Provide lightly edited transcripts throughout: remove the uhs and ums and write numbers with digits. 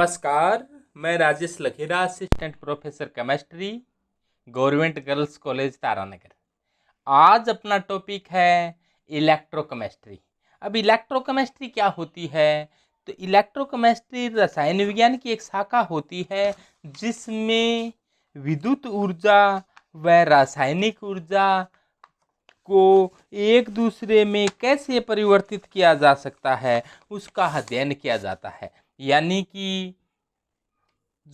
नमस्कार। मैं Rajesh Lakhera, assistant professor chemistry, government girls college Taranagar. आज अपना टॉपिक है इलेक्ट्रोकेमिस्ट्री। अब इलेक्ट्रोकेमिस्ट्री क्या होती है? तो इलेक्ट्रोकेमिस्ट्री रसायन विज्ञान की एक शाखा होती है जिसमें विद्युत ऊर्जा व रासायनिक ऊर्जा को एक दूसरे में कैसे परिवर्तित किया जा सकता है उसका अध्ययन किया जाता है। यानी कि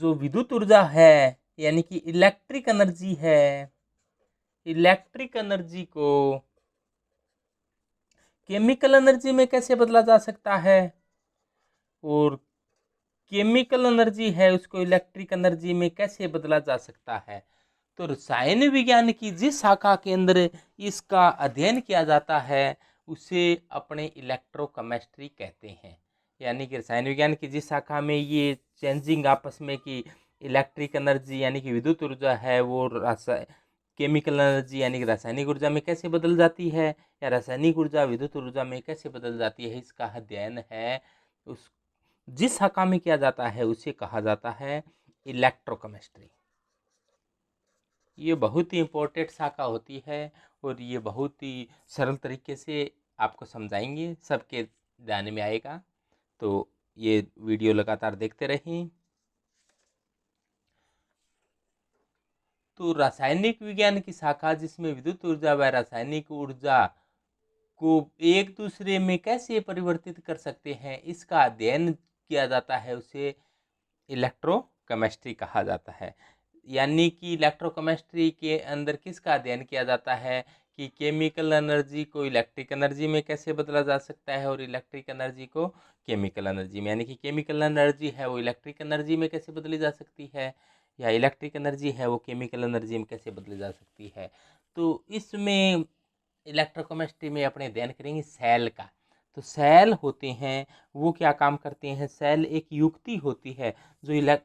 जो विद्युत ऊर्जा है यानी कि इलेक्ट्रिक एनर्जी है, इलेक्ट्रिक एनर्जी को केमिकल एनर्जी में कैसे बदला जा सकता है, और केमिकल एनर्जी है उसको इलेक्ट्रिक एनर्जी में कैसे बदला जा सकता है। तो रसायन विज्ञान की जिस शाखा के अंदर इसका अध्ययन किया जाता है उसे अपने इलेक्ट्रोकेमिस्ट्री कहते हैं। यानी कि रसायन विज्ञान की जिस शाखा में ये चेंजिंग आपस में कि इलेक्ट्रिक एनर्जी यानी कि विद्युत ऊर्जा है वो केमिकल एनर्जी यानी कि रासायनिक ऊर्जा में कैसे बदल जाती है, या रासायनिक ऊर्जा विद्युत ऊर्जा में कैसे बदल जाती है, इसका अध्ययन है उस जिस शाखा में किया जाता है उसे कहा जाता है इलेक्ट्रोकेमिस्ट्री। ये बहुत ही इम्पोर्टेंट शाखा होती है और ये बहुत ही सरल तरीके से आपको समझाएंगे, सबके ध्यान में आएगा। तो ये वीडियो लगातार देखते रहें। तो रासायनिक विज्ञान की शाखा जिसमें विद्युत ऊर्जा व रासायनिक ऊर्जा को एक दूसरे में कैसे परिवर्तित कर सकते हैं इसका अध्ययन किया जाता है उसे इलेक्ट्रोकेमिस्ट्री कहा जाता है। यानी कि इलेक्ट्रोकेमिस्ट्री के अंदर किसका अध्ययन किया जाता है कि केमिकल एनर्जी को इलेक्ट्रिक एनर्जी में कैसे बदला जा सकता है और इलेक्ट्रिक एनर्जी को केमिकल एनर्जी में, यानी कि केमिकल एनर्जी है वो इलेक्ट्रिक एनर्जी में कैसे बदली जा सकती है, या इलेक्ट्रिक एनर्जी है वो केमिकल एनर्जी में कैसे बदली जा सकती है। तो इसमें इलेक्ट्रोकेमिस्ट्री में अपने अध्ययन करेंगे सेल का। तो सेल होते हैं वो क्या काम करते हैं, सेल एक युक्ति होती है जो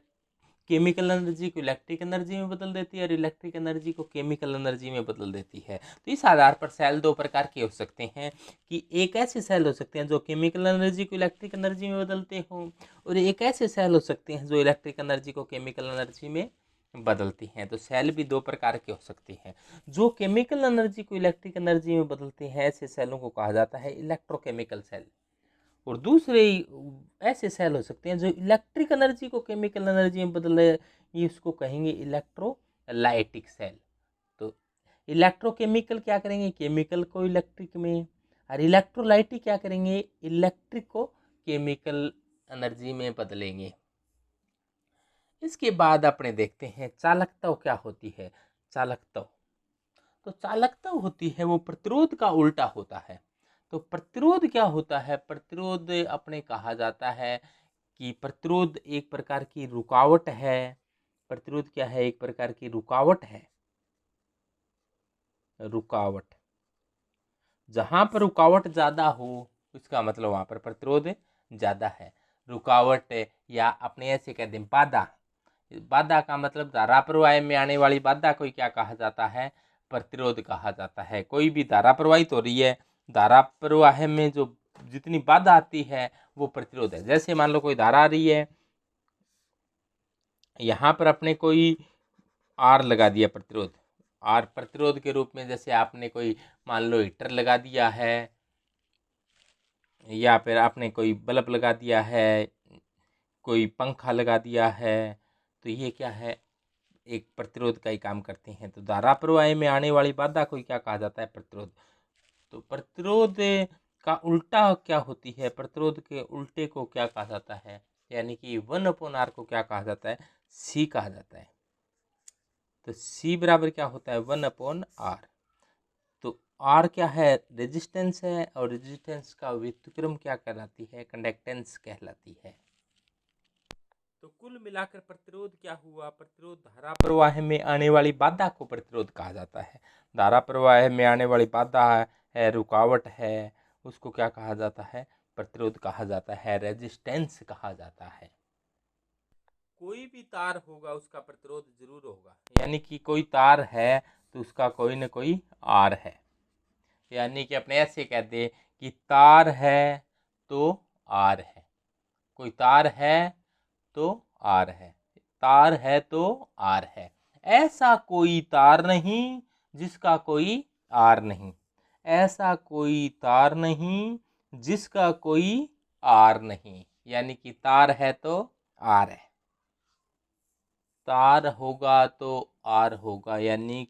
केमिकल एनर्जी को इलेक्ट्रिक एनर्जी में बदल देती है और इलेक्ट्रिक एनर्जी को केमिकल एनर्जी में बदल देती है। तो इस आधार पर सेल दो प्रकार के हो सकते हैं कि एक ऐसे सेल हो सकते हैं जो केमिकल एनर्जी को इलेक्ट्रिक एनर्जी में बदलते हों, और एक ऐसे सेल हो सकते हैं जो इलेक्ट्रिक एनर्जी को केमिकल एनर्जी में बदलती हैं। तो सेल भी दो प्रकार के हो सकते हैं। जो केमिकल एनर्जी को इलेक्ट्रिक एनर्जी में बदलते हैं ऐसे सेलों को कहा जाता है इलेक्ट्रोकेमिकल सेल, और दूसरे ऐसे सेल हो सकते हैं जो इलेक्ट्रिक एनर्जी को केमिकल एनर्जी में बदले, ये उसको कहेंगे इलेक्ट्रोलाइटिक सेल। तो इलेक्ट्रोकेमिकल क्या करेंगे, केमिकल को इलेक्ट्रिक में, और इलेक्ट्रोलाइटिक क्या करेंगे, इलेक्ट्रिक को केमिकल एनर्जी में बदलेंगे। इसके बाद अपने देखते हैं चालकता क्या होती है। चालकता, तो चालकता होती है वो प्रतिरोध का उल्टा होता है। तो प्रतिरोध क्या होता है, प्रतिरोध अपने कहा जाता है कि प्रतिरोध एक प्रकार की रुकावट है। प्रतिरोध क्या है, एक प्रकार की रुकावट है। रुकावट, जहां पर रुकावट ज्यादा हो उसका मतलब वहां पर प्रतिरोध ज्यादा है। रुकावट या अपने ऐसे कहते हैं बाधा। बाधा का मतलब धारा प्रवाह में आने वाली बाधा को क्या कहा जाता है, प्रतिरोध कहा जाता है। कोई भी धारा प्रवाहित हो रही है, धारा प्रवाह में जो जितनी बाधा आती है वो प्रतिरोध है। जैसे मान लो कोई धारा आ रही है, यहाँ पर अपने कोई आर लगा दिया प्रतिरोध, आर प्रतिरोध के रूप में, जैसे आपने कोई मान लो हीटर लगा दिया है या फिर आपने कोई बल्ब लगा दिया है, कोई पंखा लगा दिया है, तो ये क्या है, एक प्रतिरोध का ही काम करते हैं। तो धारा प्रवाह में आने वाली बाधा को क्या कहा जाता है, प्रतिरोध। तो प्रतिरोध का उल्टा क्या होती है, प्रतिरोध के उल्टे को क्या कहा जाता है, यानी कि 1/r को क्या कहा जाता है, C कहा जाता है। तो C बराबर क्या होता है, 1/r। तो R क्या है, रेजिस्टेंस है, और रेजिस्टेंस का व्युत्क्रम क्या कहलाती है, कंडक्टेंस कहलाती है। तो कुल मिलाकर प्रतिरोध क्या हुआ, प्रतिरोध धारा प्रवाह में आने वाली बाधा को प्रतिरोध कहा जाता है। धारा प्रवाह में आने वाली बाधा है, रुकावट है, उसको क्या कहा जाता है, प्रतिरोध कहा जाता है, रेजिस्टेंस कहा जाता है। कोई भी तार होगा उसका प्रतिरोध जरूर होगा, यानी कि कोई तार है तो उसका कोई न कोई आर है। यानी कि अपने ऐसे कहते कि तार है तो आर है। कोई तार है तो आर है, तार है तो आर है। ऐसा कोई तार नहीं जिसका कोई आर नहीं, ऐसा कोई तार नहीं जिसका कोई आर नहीं, यानी कि तार है तो आर है, तार होगा तो आर होगा, यानी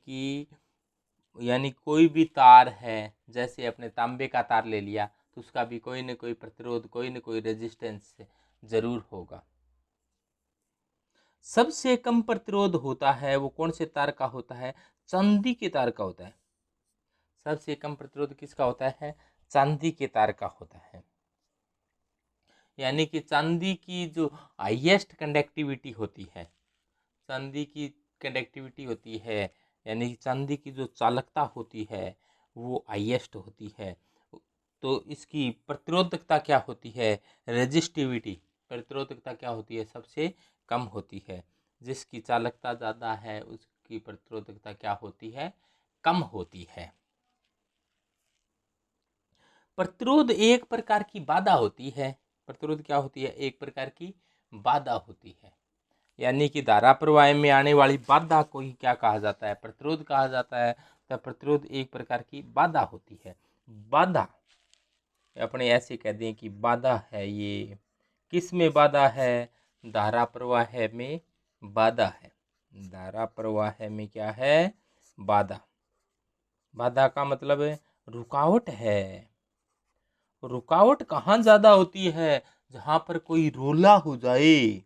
कोई भी तार है, जैसे अपने तांबे का तार ले लिया तो उसका भी कोई न कोई प्रतिरोध, कोई न कोई रेजिस्टेंस जरूर होगा। सबसे कम प्रतिरोध होता है वो कौन से तार का होता है? चांदी के तार का होता है। सबसे कम प्रतिरोध किसका होता है? चांदी के तार का होता है। यानी कि चांदी की जो हाईएस्ट कंडक्टिविटी होती है, चांदी की कंडक्टिविटी होती है, यानी कि चांदी की जो चालकता होती है वो हाईएस्ट होती है। तो इसकी प्रतिरोधकता क्या होती है? रेजिस्टिविटी, प्रतिरोधकता क्या होती है? सबसे कम होती है। जिसकी चालकता ज़्यादा है उसकी प्रतिरोधकता क्या होती है? कम होती है। प्रतिरोध एक प्रकार की बाधा होती है। प्रतिरोध क्या होती है? एक प्रकार की बाधा होती है। यानी कि धारा प्रवाह में आने वाली बाधा को ही क्या कहा जाता है? प्रतिरोध कहा जाता है। तो प्रतिरोध एक प्रकार की बाधा होती है। बाधा अपने ऐसे कह दें कि बाधा है, ये किस में बाधा है? धारा प्रवाह में बाधा है। धारा प्रवाह में क्या है? बाधा। बाधा का मतलब है रुकावट है। रुकावट कहाँ ज़्यादा होती है? जहाँ पर कोई रोला हो जाए।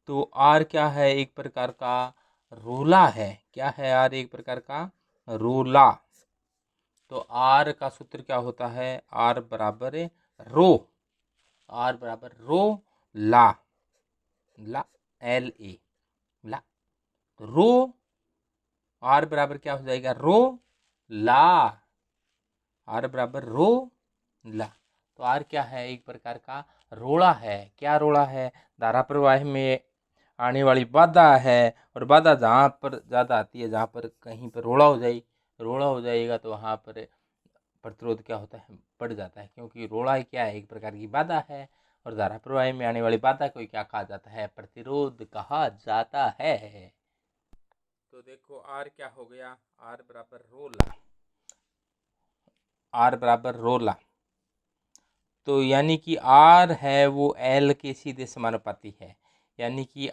तो आर क्या है? एक प्रकार का रोला है। क्या है आर? एक प्रकार का रोला। तो आर का सूत्र क्या होता है? आर बराबर रो, आर बराबर रो ला, ला एल ए ला। तो रो आर बराबर क्या हो जाएगा? रो ला, आर बराबर रो ला। तो आर क्या है? एक प्रकार का रोड़ा है। क्या रोड़ा है? धारा प्रवाह में आने वाली बाधा है। और बाधा जहाँ पर ज़्यादा आती है, जहाँ पर कहीं पर रोड़ा हो जाए, रोड़ा हो जाएगा तो वहाँ पर प्रतिरोध क्या होता है? बढ़ जाता है, क्योंकि रोड़ा क्या है? एक प्रकार की बाधा है। और धारा प्रवाह में आने वाली बाधा को क्या कहा जाता है? प्रतिरोध कहा जाता है। तो देखो आर क्या हो गया? आर बराबर रोला, आर बराबर रोला। तो यानी कि आर है वो एल के सीधे समानुपाती है। यानी कि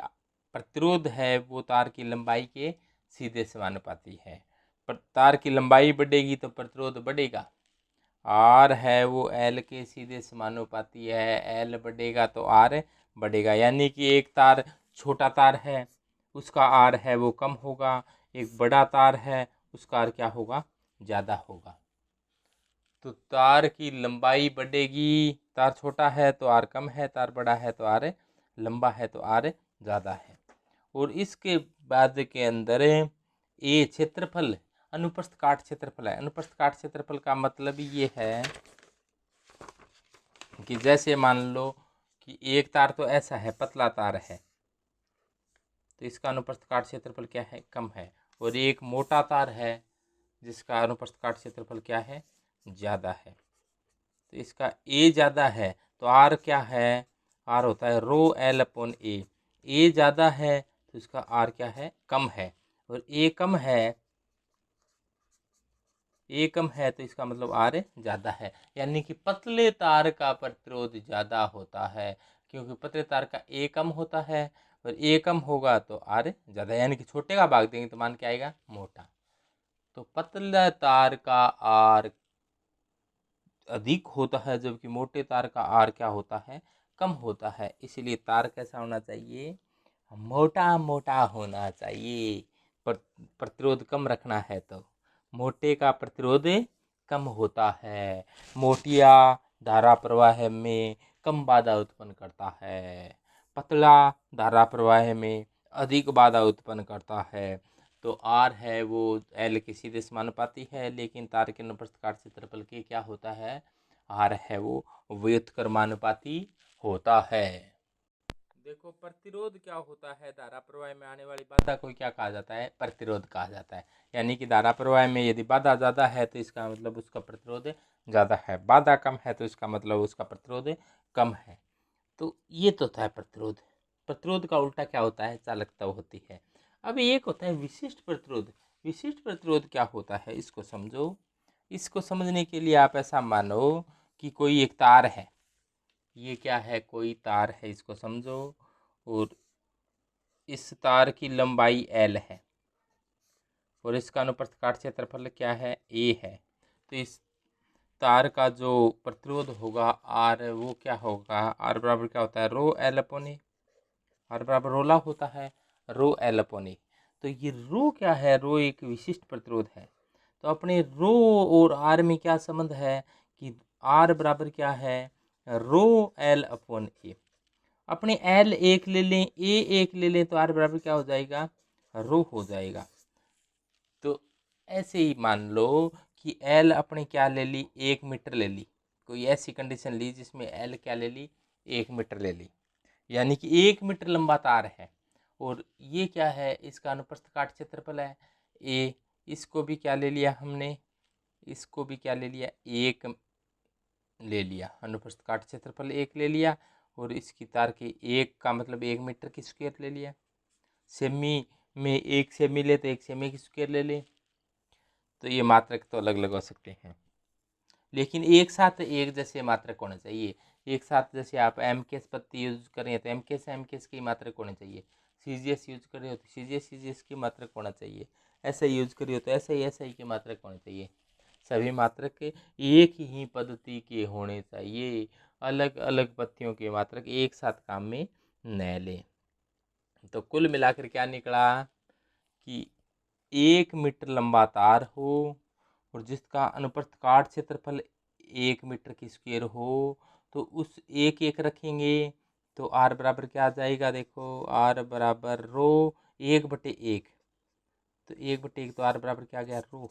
प्रतिरोध है वो तार की लंबाई के सीधे समानुपाती है। पर तार की लंबाई बढ़ेगी तो प्रतिरोध बढ़ेगा। आर है वो एल के सीधे समानुपाती है, एल बढ़ेगा तो आर बढ़ेगा। यानी कि एक तार छोटा तार है उसका आर है वो कम होगा, एक बड़ा तार है उसका आर क्या होगा? ज़्यादा होगा। तो तार की लंबाई बढ़ेगी, तार छोटा है तो आर कम है, तार बड़ा है तो आर लंबा है, तो आर ज़्यादा है। और इसके बाद के अंदर ए क्षेत्रफल अनुप्रस्थ काट क्षेत्रफल है। अनुप्रस्थ काट क्षेत्रफल का मतलब ये है कि जैसे मान लो कि एक तार तो ऐसा है, पतला तार है, तो इसका अनुप्रस्थ काट क्षेत्रफल क्या है? कम है। और एक मोटा तार है जिसका अनुप्रस्थ काट क्षेत्रफल क्या है? ज़्यादा है। तो इसका ए ज़्यादा है तो आर क्या है? आर होता है रो एल अपॉन ए। ए ज़्यादा है तो इसका आर क्या है? कम है। और ए कम है, ए कम है तो इसका मतलब आर ज़्यादा है। यानी कि पतले तार का प्रतिरोध ज़्यादा होता है, क्योंकि पतले तार का ए कम होता है और ए कम होगा तो आर ज़्यादा, यानी कि छोटे का भाग देंगे तो मान क्या आएगा? मोटा। तो पतले तार का आर अधिक होता है, जबकि मोटे तार का आर क्या होता है? कम होता है। इसलिए तार कैसा होना चाहिए? मोटा मोटा होना चाहिए। प्रतिरोध कम रखना है तो मोटे का प्रतिरोध कम होता है। मोटिया धारा प्रवाह में कम बाधा उत्पन्न करता है, पतला धारा प्रवाह में अधिक बाधा उत्पन्न करता है। तो आर है वो एल के सीधे समानुपाती है, लेकिन तार के अनुप्रस्थ काट क्षेत्रफल के क्या होता है? आर है वो व्युत्क्रमानुपाती होता है। देखो प्रतिरोध क्या होता है? धारा प्रवाह में आने वाली बाधा को क्या कहा जाता है? प्रतिरोध कहा जाता है। यानी कि धारा प्रवाह में यदि बाधा ज़्यादा है तो इसका मतलब उसका प्रतिरोध ज़्यादा है, बाधा कम है तो इसका मतलब उसका प्रतिरोध कम है। तो ये तो था प्रतिरोध। प्रतिरोध का उल्टा क्या होता है? चालकता होती है। अब एक होता है विशिष्ट प्रतिरोध। विशिष्ट प्रतिरोध क्या होता है, इसको समझो। इसको समझने के लिए आप ऐसा मानो कि कोई एक तार है। ये क्या है? कोई तार है, इसको समझो। और इस तार की लंबाई L है और इसका अनुप्रस्थ काट क्षेत्रफल क्या है? A है। तो इस तार का जो प्रतिरोध होगा R, वो क्या होगा? R बराबर क्या होता है? रो L अपॉन ए। R बराबर रोला होता है, रो L अपॉन ए। तो ये रो क्या है? रो एक विशिष्ट प्रतिरोध है। तो अपने रो और R में क्या संबंध है कि R बराबर क्या है? रो L अपॉन ए। अपने L एक ले लें, A एक ले लें, तो R बराबर क्या हो जाएगा? रो हो जाएगा। तो ऐसे ही मान लो कि L अपने क्या ले ली? 1 मीटर ले ली। कोई ऐसी कंडीशन ली जिसमें L क्या ले ली? 1 मीटर ले ली। यानी कि 1 मीटर लंबा तार है और ये क्या है? इसका अनुप्रस्थ काट क्षेत्रफल है A। इसको भी क्या ले लिया हमने? इसको भी क्या ले लिया? 1 ले लिया। अनुप्रस्थ काट क्षेत्रफल 1 ले लिया और इसकी तार के 1 का मतलब 1 मीटर की स्क्वायर ले लिया। सेमी में 1 सेमी ले तो 1 सेमी की स्क्वायर ले ले। तो ये मात्रक तो अलग अलग हो सकते हैं, लेकिन एक साथ एक जैसे मात्रक होने चाहिए। एक साथ जैसे आप एम केस पत्ती यूज करें तो एम केस की मात्रक होनी चाहिए। सीजीएस यूज करें तो सीजीएस की मात्रक होना चाहिए। ऐसे यूज करिए तो ऐसे ही की मात्रक होनी चाहिए। सभी मात्रक एक ही पद्धति के होने चाहिए। अलग अलग पत्तियों के मात्रक एक साथ काम में न लें। तो कुल मिलाकर क्या निकला कि 1 मीटर लंबा तार हो और जिसका अनुप्रस्थ काट क्षेत्रफल 1 मीटर की स्क्वायर हो, तो उस एक रखेंगे तो आर बराबर क्या आ जाएगा? देखो, आर बराबर रो 1/1। तो 1/1 तो आर बराबर क्या आ गया? रो।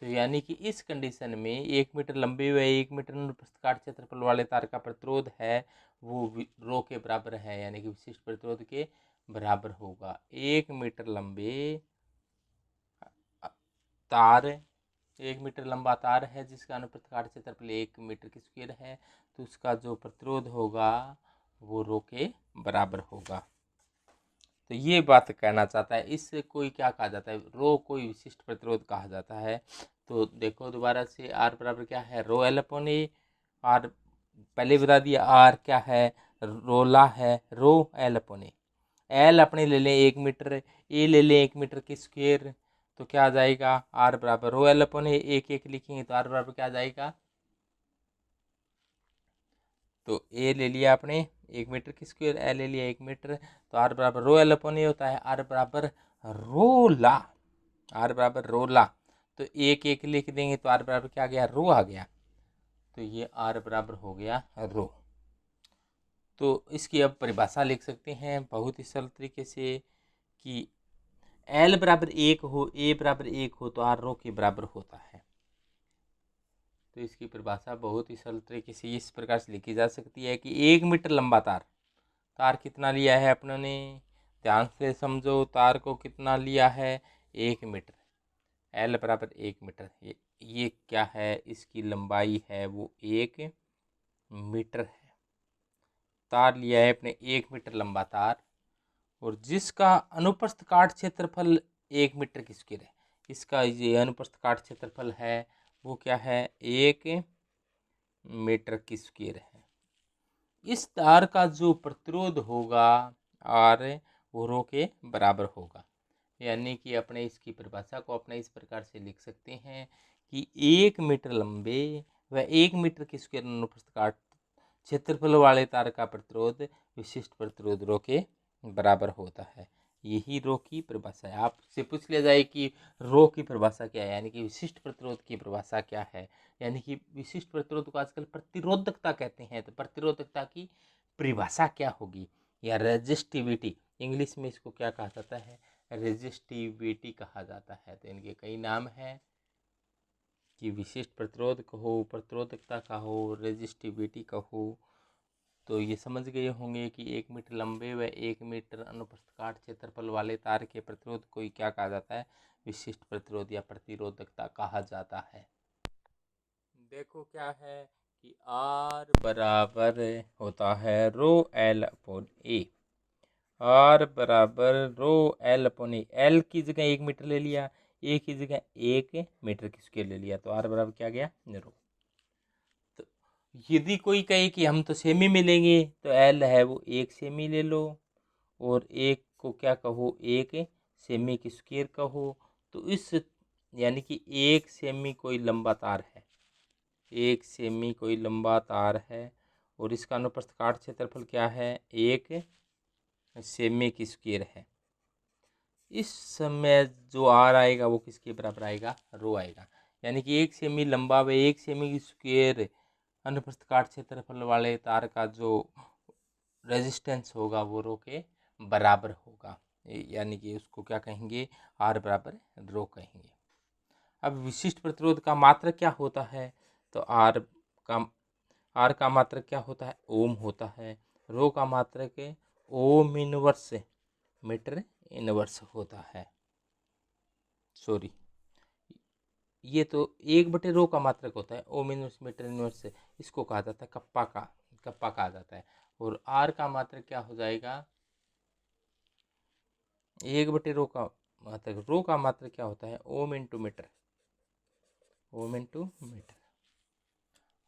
तो यानी कि इस कंडीशन में 1 मीटर लंबे व 1 मीटर अनुप्रस्थ काट क्षेत्रफल वाले तार का प्रतिरोध है वो रो के बराबर है, यानी कि विशिष्ट प्रतिरोध के बराबर होगा। 1 मीटर लंबे तार, 1 मीटर लंबा तार है जिसका अनुप्रस्थ काट क्षेत्रफल 1 मीटर की स्क्वायर है, तो उसका जो प्रतिरोध होगा वो रो के बराबर होगा। तो ये बात कहना चाहता है। इससे कोई क्या कहा जाता है? रो कोई विशिष्ट प्रतिरोध कहा जाता है। तो देखो दोबारा से, आर बराबर क्या है? Rho l upon A. R पहले बता दिया, आर क्या है? रोला है, rho l upon A. L अपने ले लें 1 मीटर, ए ले लें 1 मीटर की स्क्वायर, तो क्या आ जाएगा? आर बराबर रो एल अपॉन ए। एक लिखेंगे तो आर बराबर क्या आ जाएगा? तो ए ले लिया आपने 1 मीटर की स्क्वायर, ए ले लिया 1 मीटर, तो आर बराबर रो एल अपॉन ए होता है। आर बराबर रोला, आर बराबर रोला। तो एक लिख देंगे तो आर बराबर क्या आ गया? रो आ गया। तो ये आर बराबर हो गया रो। तो इसकी अब परिभाषा लिख सकते हैं बहुत ही सरल तरीके से कि एल बराबर 1 हो, ए बराबर 1 हो तो आर रो के बराबर होता है। तो इसकी परिभाषा बहुत ही सरल तरीके से इस प्रकार से लिखी जा सकती है कि 1 मीटर लंबा तार, तार कितना लिया है अपनों ने? ध्यान से समझो, तार को कितना लिया है? 1 मीटर। एल बराबर 1 मीटर। ये क्या है? इसकी लंबाई है वो 1 मीटर है। तार लिया है अपने 1 मीटर लंबा तार और जिसका अनुप्रस्थ काट क्षेत्रफल 1 मीटर की स्क्वायर है। इसका ये अनुप्रस्थ काट क्षेत्रफल है वो क्या है? 1 मीटर की स्क्वायर है। इस तार का जो प्रतिरोध होगा आर, वो रो के बराबर होगा। यानी कि अपने इसकी परिभाषा को अपने इस प्रकार से लिख सकते हैं कि 1 मीटर लंबे व 1 मीटर की स्क्वायर अनुप्रस्थ काट क्षेत्रफल वाले तार का प्रतिरोध विशिष्ट प्रतिरोध रो के बराबर होता है। यही रो की परिभाषा है। आपसे पूछ लिया जाए कि रो की परिभाषा क्या है, यानी कि विशिष्ट प्रतिरोध की परिभाषा क्या है, यानी कि विशिष्ट प्रतिरोध को आजकल प्रतिरोधकता कहते हैं, तो प्रतिरोधकता की परिभाषा क्या होगी? या रेजिस्टिविटी, इंग्लिश में इसको क्या कहा जाता है? रेजिस्टिविटी कहा जाता है। तो इनके कई नाम हैं कि विशिष्ट प्रतिरोध कहो, प्रतिरोधकता कहो, रेजिस्टिविटी कहो। तो ये समझ गए होंगे कि 1 मीटर लंबे व 1 मीटर अनुप्रस्थ काट क्षेत्रफल वाले तार के प्रतिरोध को ही क्या कहा जाता है? विशिष्ट प्रतिरोध या प्रतिरोधकता कहा जाता है। देखो क्या है कि R बराबर होता है rho l upon A. R बराबर rho l upon A, l की जगह 1 मीटर ले लिया, ए की जगह 1 मीटर की स्क्वायर ले लिया, तो आर बराबर क्या गया रो। तो यदि कोई कहे कि हम तो सेमी में लेंगे, तो एल है वो 1 सेमी ले लो, और एक को क्या कहो 1 सेमी की स्क्वायर कहो। तो इस यानी कि 1 सेमी कोई लंबा तार है, 1 सेमी कोई लंबा तार है, और इसका अनुप्रस्थ काट क्षेत्रफल क्या है 1 सेमी की स्क्वायर है। इस समय जो आर आएगा वो किसके बराबर आएगा, रो आएगा। यानी कि 1 सेमी लंबा व 1 सेमी की स्क्वायर अनुप्रस्थ काट क्षेत्रफल वाले तार का जो रेजिस्टेंस होगा वो रो के बराबर होगा, यानी कि उसको क्या कहेंगे, आर बराबर रो कहेंगे। अब विशिष्ट प्रतिरोध का मात्रक क्या होता है, तो आर का मात्रक क्या होता है, ओम होता है। रो का मात्रक ओम इनवर्स मीटर इनवर्स होता है। सॉरी, ये तो 1/रो का मात्रक होता है, ओम इनवर्स मीटर इनवर्स, इसको कहा जाता है कप्पा कहा जाता है। और आर का मात्रक क्या हो जाएगा, 1/रो का मात्रक, रो का मात्रक क्या होता है, ohm into metre, ohm into metre.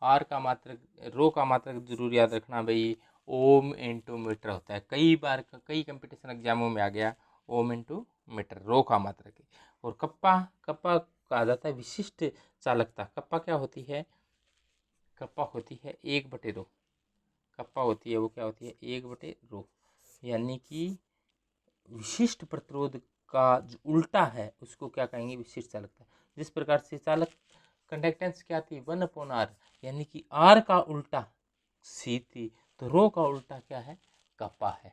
R का मात्रक, रो का मात्रक जरूर याद रखना भाई, ओम इंटू मीटर होता है। कई बार कई कंपटीशन एग्जामों में आ गया ओम इंटू मीटर, रो का मात्रक है। और कप्पा कहा जाता है विशिष्ट चालकता। कप्पा क्या होती है, कप्पा होती है 1/रो, कप्पा होती है वो क्या होती है 1/रो, यानी कि विशिष्ट प्रतिरोध का जो उल्टा है उसको क्या कहेंगे, विशिष्ट चालकता। जिस प्रकार से चालक कंडक्टेंस क्या थी 1/r, यानी कि आर का उल्टा सी थी, तो रो का उल्टा क्या है, कप्पा है।